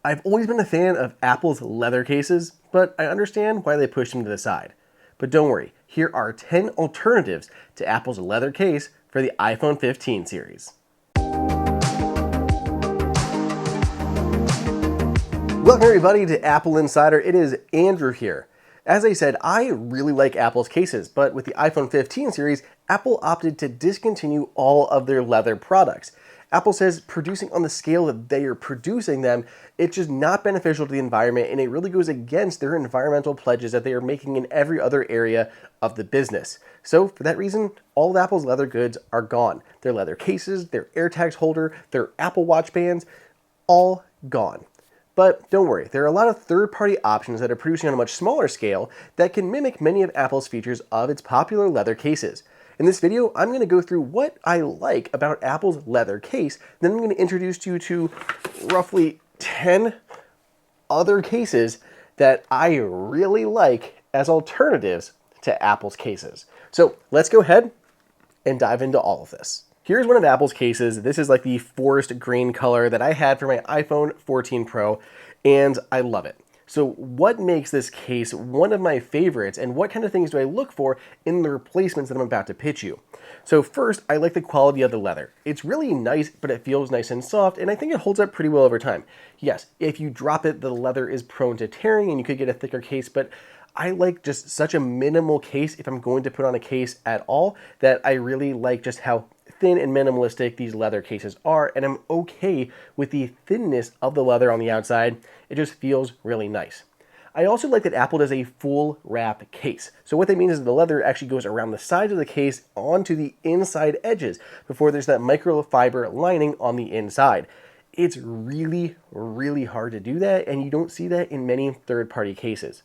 I've always been a fan of Apple's leather cases, but I understand why they pushed them to the side. But don't worry, here are 10 alternatives to Apple's leather case for the iPhone 15 series. Welcome everybody to Apple Insider. It is Andrew here. As I said, I really like Apple's cases, but with the iPhone 15 series, Apple opted to discontinue all of their leather products. Apple says producing on the scale that they are producing them, it's just not beneficial to the environment, and it really goes against their environmental pledges that they are making in every other area of the business. So for that reason, all of Apple's leather goods are gone. Their leather cases, their AirTags holder, their Apple Watch bands, all gone. But don't worry, there are a lot of third-party options that are producing on a much smaller scale that can mimic many of Apple's features of its popular leather cases. In this video, I'm going to go through what I like about Apple's leather case, then I'm going to introduce you to roughly 10 other cases that I really like as alternatives to Apple's cases. So let's go ahead and dive into all of this. Here's one of Apple's cases. This is like the forest green color that I had for my iPhone 14 Pro, and I love it. So what makes this case one of my favorites, and what kind of things do I look for in the replacements that I'm about to pitch you? So first, I like the quality of the leather. It's really nice, but it feels nice and soft, and I think it holds up pretty well over time. Yes, if you drop it, the leather is prone to tearing, and you could get a thicker case, but I like just such a minimal case if I'm going to put on a case at all, that I really like just how thin and minimalistic these leather cases are, and I'm okay with the thinness of the leather on the outside. It just feels really nice. I also like that Apple does a full wrap case. So what that means is the leather actually goes around the sides of the case onto the inside edges before there's that microfiber lining on the inside. It's really, really hard to do that, and you don't see that in many third-party cases.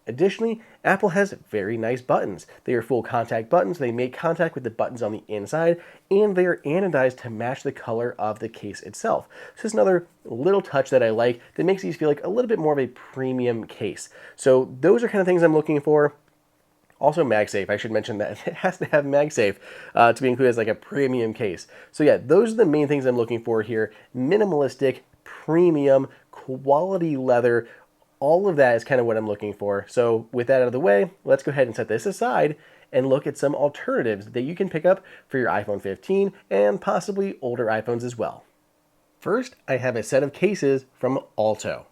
Additionally, Apple has very nice buttons. They are full contact buttons, they make contact with the buttons on the inside, and they are anodized to match the color of the case itself. So it's another little touch that I like that makes these feel like a little bit more of a premium case. So those are kind of things I'm looking for. Also MagSafe, I should mention that. It has to have MagSafe to be included as like a premium case. So yeah, those are the main things I'm looking for here. Minimalistic, premium, quality leather. All of that is kind of what I'm looking for. So with that out of the way, let's go ahead and set this aside and look at some alternatives that you can pick up for your iPhone 15 and possibly older iPhones as well. First, I have a set of cases from Alto.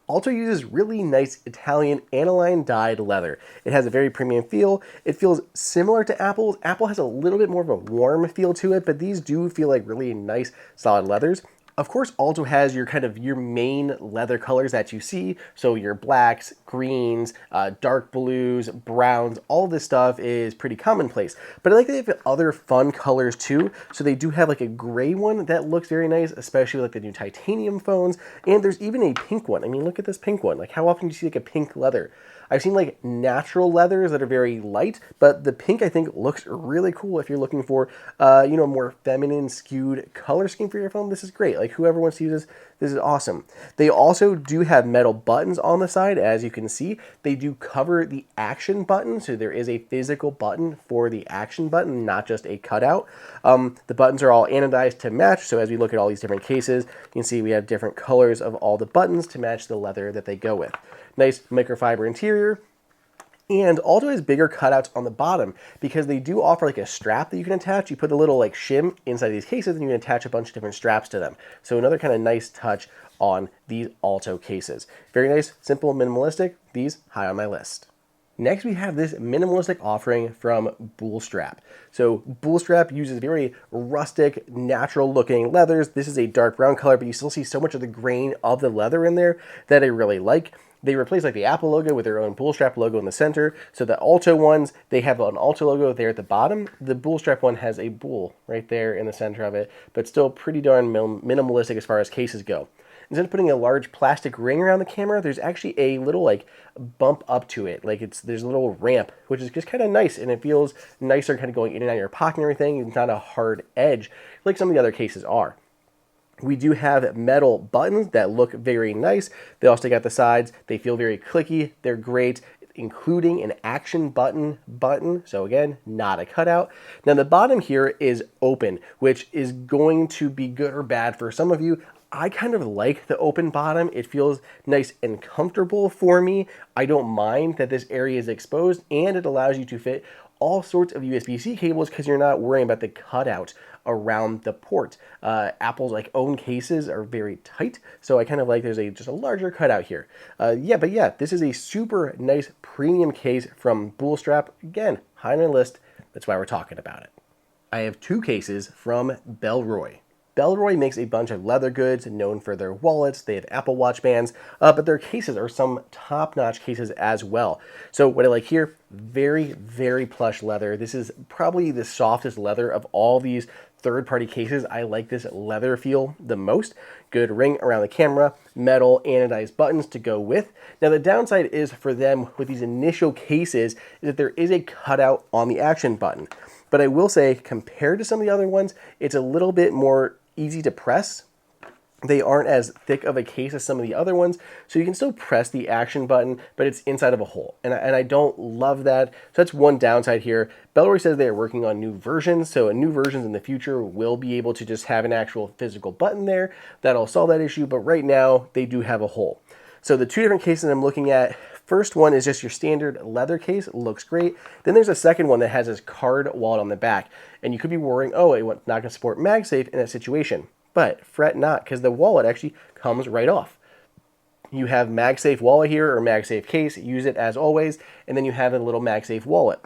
Alto uses really nice Italian aniline dyed leather. It has a very premium feel. It feels similar to Apple's. Apple has a little bit more of a warm feel to it, but these do feel like really nice solid leathers. Of course, Alto has your main leather colors that you see. So your blacks, greens, dark blues, browns, all this stuff is pretty commonplace. But I like that they have other fun colors too. So they do have like a gray one that looks very nice, especially like the new titanium phones. And there's even a pink one. I mean, look at this pink one. Like how often do you see like a pink leather? I've seen like natural leathers that are very light, but the pink I think looks really cool if you're looking for, more feminine skewed color scheme for your phone. This is great. Like whoever wants to use this is awesome. They also do have metal buttons on the side, as you can see. They do cover the action button, so there is a physical button for the action button, not just a cutout. The buttons are all anodized to match, so as we look at all these different cases, you can see we have different colors of all the buttons to match the leather that they go with. Nice microfiber interior. And Alto has bigger cutouts on the bottom because they do offer like a strap that you can attach. You put a little like shim inside these cases and you can attach a bunch of different straps to them. So another kind of nice touch on these Alto cases. Very nice, simple, minimalistic. These high on my list. Next, we have this minimalistic offering from Bullstrap. So Bullstrap uses very rustic, natural looking leathers. This is a dark brown color, but you still see so much of the grain of the leather in there that I really like. They replace like the Apple logo with their own Bullstrap logo in the center. So the Alto ones, they have an Alto logo there at the bottom. The Bullstrap one has a bull right there in the center of it, but still pretty darn minimalistic as far as cases go. Instead of putting a large plastic ring around the camera, there's actually a little like bump up to it. Like there's a little ramp, which is just kind of nice, and it feels nicer kind of going in and out of your pocket and everything. It's not a hard edge like some of the other cases are. We do have metal buttons that look very nice. They also got the sides. They feel very clicky. They're great, including an action button. So again, not a cutout. Now the bottom here is open, which is going to be good or bad for some of you. I kind of like the open bottom. It feels nice and comfortable for me. I don't mind that this area is exposed, and it allows you to fit all sorts of USB-C cables because you're not worrying about the cutout around the port. Apple's own cases are very tight, so I kind of like there's just a larger cutout here. But yeah, this is a super nice premium case from Bullstrap. Again, high on my list. That's why we're talking about it. I have two cases from Bellroy. Bellroy makes a bunch of leather goods known for their wallets. They have Apple Watch bands, but their cases are some top-notch cases as well. So what I like here, very, very plush leather. This is probably the softest leather of all these third-party cases. I like this leather feel the most. Good ring around the camera, metal anodized buttons to go with. Now the downside is for them with these initial cases is that there is a cutout on the action button. But I will say, compared to some of the other ones, it's a little bit more easy to press. They aren't as thick of a case as some of the other ones, so you can still press the action button, but it's inside of a hole. And I don't love that. So that's one downside here. Bellroy says they are working on new versions, so new versions in the future will be able to just have an actual physical button there. That'll solve that issue, but right now they do have a hole. So the two different cases I'm looking at, first one is just your standard leather case. It looks great. Then there's a second one that has this card wallet on the back. And you could be worrying, oh, it's not going to support MagSafe in that situation. But fret not, because the wallet actually comes right off. You have MagSafe wallet here, or MagSafe case. Use it as always. And then you have a little MagSafe wallet.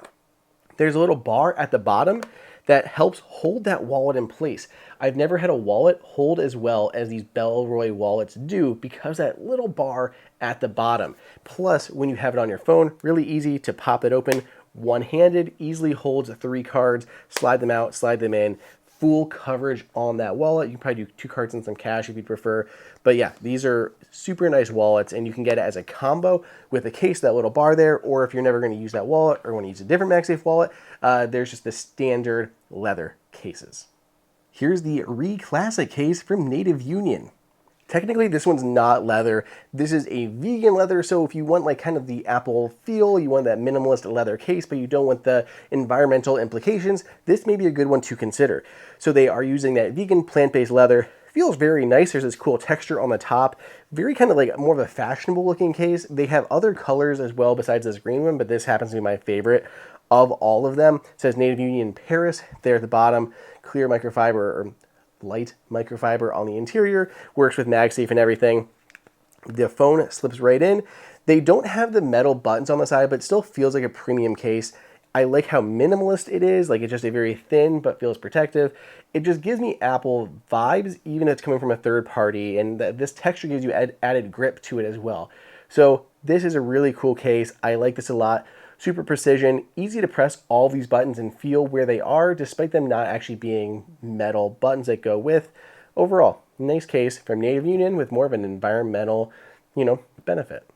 There's a little bar at the bottom that helps hold that wallet in place. I've never had a wallet hold as well as these Bellroy wallets do because that little bar at the bottom. Plus, when you have it on your phone, really easy to pop it open. One-handed, easily holds 3 cards, slide them out, slide them in. Full coverage on that wallet. You can probably do 2 cards and some cash if you prefer. But yeah, these are super nice wallets, and you can get it as a combo with a case, that little bar there, or if you're never going to use that wallet or want to use a different MagSafe wallet, there's just the standard leather cases. Here's the Classic case from Native Union. Technically, this one's not leather. This is a vegan leather, so if you want kind of the Apple feel, you want that minimalist leather case, but you don't want the environmental implications, this may be a good one to consider. So they are using that vegan plant-based leather. Feels very nice. There's this cool texture on the top. Very kind of more of a fashionable looking case. They have other colors as well besides this green one, but this happens to be my favorite of all of them. It says Native Union Paris there at the bottom. Clear microfiber, or light microfiber on the interior. Works with MagSafe and everything. The phone slips right in. They don't have the metal buttons on the side, but it still feels like a premium case. I like how minimalist it is. It's just a very thin but feels protective. It just gives me Apple vibes, even if it's coming from a third party, and this texture gives you added grip to it as well. So this is a really cool case. I like this a lot. Super precision, easy to press all these buttons and feel where they are, despite them not actually being metal buttons that go with. Overall, nice case from Native Union with more of an environmental, benefit.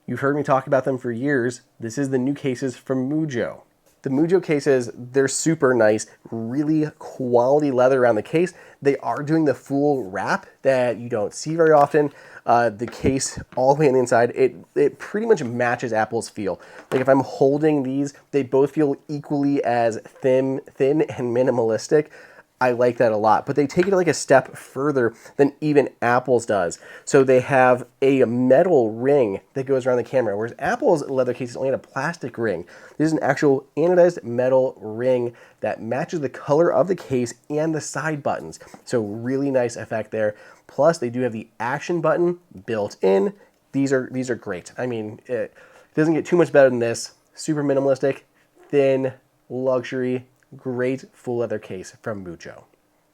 You've heard me talk about them for years. This is the new cases from Mujjo. The Mujjo cases, they're super nice, really quality leather around the case. They are doing the full wrap that you don't see very often. The case all the way on the inside, it pretty much matches Apple's feel. If I'm holding these, they both feel equally as thin and minimalistic. I like that a lot, but they take it a step further than even Apple's does. So they have a metal ring that goes around the camera, whereas Apple's leather cases only had a plastic ring. This is an actual anodized metal ring that matches the color of the case and the side buttons. So really nice effect there. Plus they do have the action button built in. These are great. I mean, it doesn't get too much better than this. Super minimalistic, thin, luxury, great full leather case from Mujjo.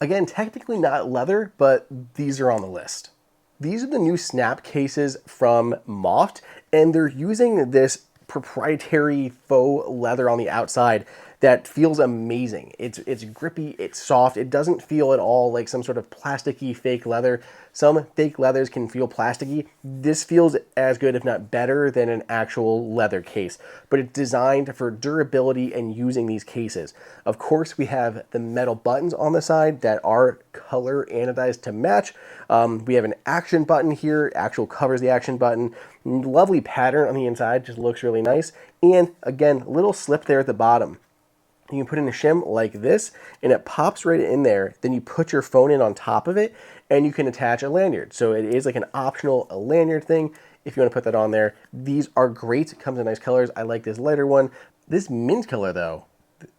Again, technically not leather, but these are on the list. These are the new Snap cases from Moft, and they're using this proprietary faux leather on the outside that feels amazing. It's grippy, it's soft, it doesn't feel at all like some sort of plasticky fake leather. Some fake leathers can feel plasticky. This feels as good, if not better, than an actual leather case, but it's designed for durability and using these cases. Of course, we have the metal buttons on the side that are color anodized to match. We have an action button here, actual covers the action button. Lovely pattern on the inside, just looks really nice. And again, little slip there at the bottom. You can put in a shim like this, and it pops right in there. Then you put your phone in on top of it, and you can attach a lanyard. So it is like an optional lanyard thing if you want to put that on there. These are great. It comes in nice colors. I like this lighter one. This mint color though,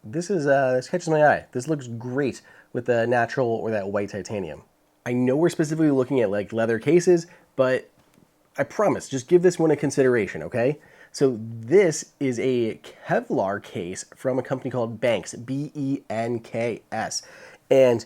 this catches my eye. This looks great with the natural or that white titanium. I know we're specifically looking at like leather cases, but I promise, just give this one a consideration, okay? So this is a Kevlar case from a company called Benks, B-E-N-K-S, and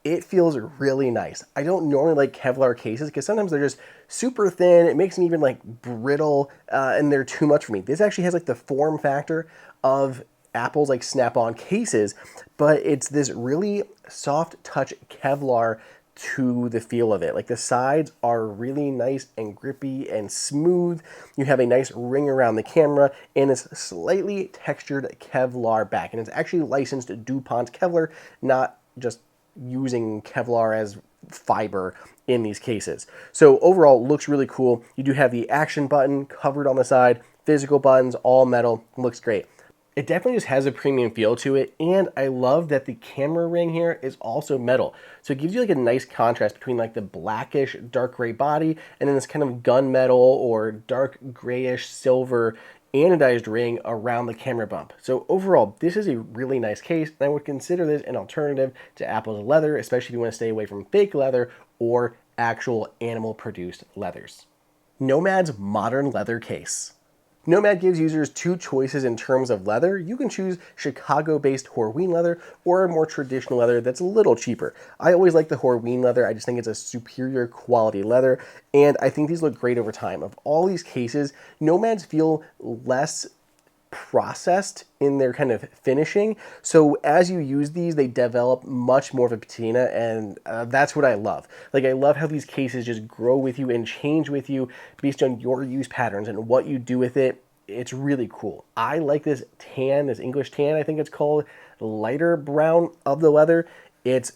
it feels really nice. I don't normally like Kevlar cases because sometimes they're just super thin. It makes them even like brittle, and they're too much for me. This actually has like the form factor of Apple's like snap-on cases, but it's this really soft touch Kevlar to the feel of it. Like the sides are really nice and grippy and smooth. You have a nice ring around the camera and this slightly textured Kevlar back. And it's actually licensed DuPont Kevlar, not just using Kevlar as fiber in these cases. So overall, looks really cool. You do have the action button covered on the side, physical buttons, all metal, looks great. It definitely just has a premium feel to it, and I love that the camera ring here is also metal. So it gives you like a nice contrast between like the blackish dark gray body and then this kind of gunmetal or dark grayish silver anodized ring around the camera bump. So overall, this is a really nice case, and I would consider this an alternative to Apple's leather, especially if you want to stay away from fake leather or actual animal-produced leathers. Nomad's modern leather case. Nomad gives users two choices in terms of leather. You can choose Chicago-based Horween leather or a more traditional leather that's a little cheaper. I always like the Horween leather. I just think it's a superior quality leather, and I think these look great over time. Of all these cases, Nomads feel less processed in their kind of finishing. So as you use these, they develop much more of a patina, and that's what I love. Like I love how these cases just grow with you and change with you based on your use patterns and what you do with it. It's really cool. I like this tan, this English tan, I think it's called, lighter brown of the leather. It's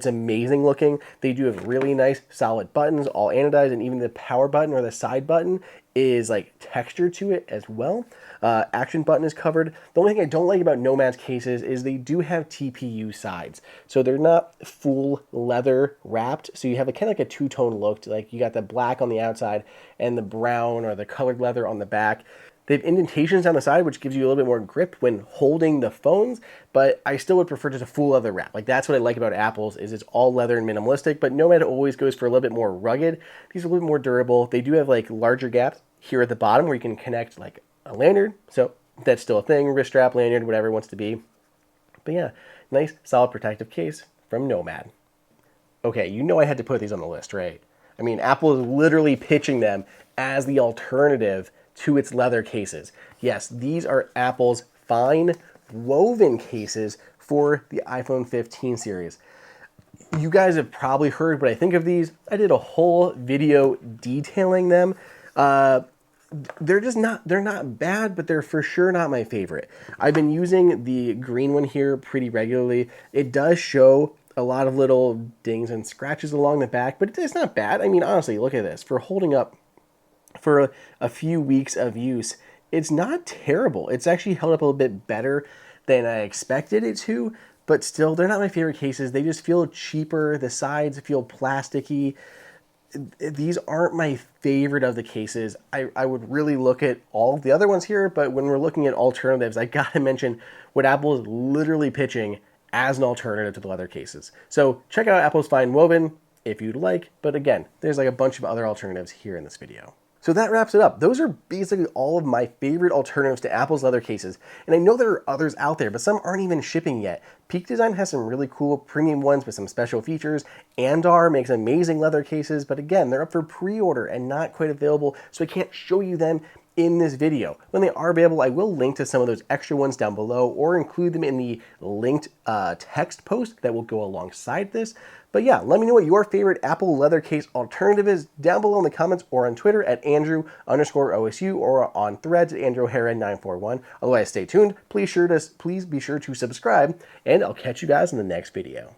amazing looking. They do have really nice solid buttons, all anodized, and even the power button or the side button is like textured to it as well. Action button is covered. The only thing I don't like about Nomad's cases is they do have TPU sides. So they're not full leather wrapped. So you have a kind of like a two-tone look. Like you got the black on the outside and the brown or the colored leather on the back. They have indentations down the side, which gives you a little bit more grip when holding the phones, but I still would prefer just a full leather wrap. Like that's what I like about Apple's, is it's all leather and minimalistic, but Nomad always goes for a little bit more rugged. These are a little bit more durable. They do have like larger gaps here at the bottom where you can connect like a lanyard. So that's still a thing, wrist strap, lanyard, whatever it wants to be. But yeah, nice, solid protective case from Nomad. Okay, you know I had to put these on the list, right? I mean, Apple is literally pitching them as the alternative to its leather cases. Yes, these are Apple's FineWoven cases for the iPhone 15 series. You guys have probably heard what I think of these. I did a whole video detailing them. They're not bad, but they're for sure not my favorite. I've been using the green one here pretty regularly. It does show a lot of little dings and scratches along the back, but it's not bad. I mean, honestly, look at this. For holding up for a few weeks of use, it's not terrible. It's actually held up a little bit better than I expected it to, but still, they're not my favorite cases. They just feel cheaper. The sides feel plasticky. These aren't my favorite of the cases. I would really look at all of the other ones here, but when we're looking at alternatives, I gotta mention what Apple is literally pitching as an alternative to the leather cases. So check out Apple's FineWoven if you'd like, but again, there's like a bunch of other alternatives here in this video. So that wraps it up. Those are basically all of my favorite alternatives to Apple's leather cases. And I know there are others out there, but some aren't even shipping yet. Peak Design has some really cool premium ones with some special features. Andar makes amazing leather cases, but again, they're up for pre-order and not quite available, so I can't show you them in this video. When they are available, I will link to some of those extra ones down below or include them in the linked text post that will go alongside this. But yeah, let me know what your favorite Apple leather case alternative is down below in the comments or on Twitter at Andrew_OSU or on Threads at AndrewHera941. Otherwise, stay tuned. Please be sure to subscribe, and I'll catch you guys in the next video.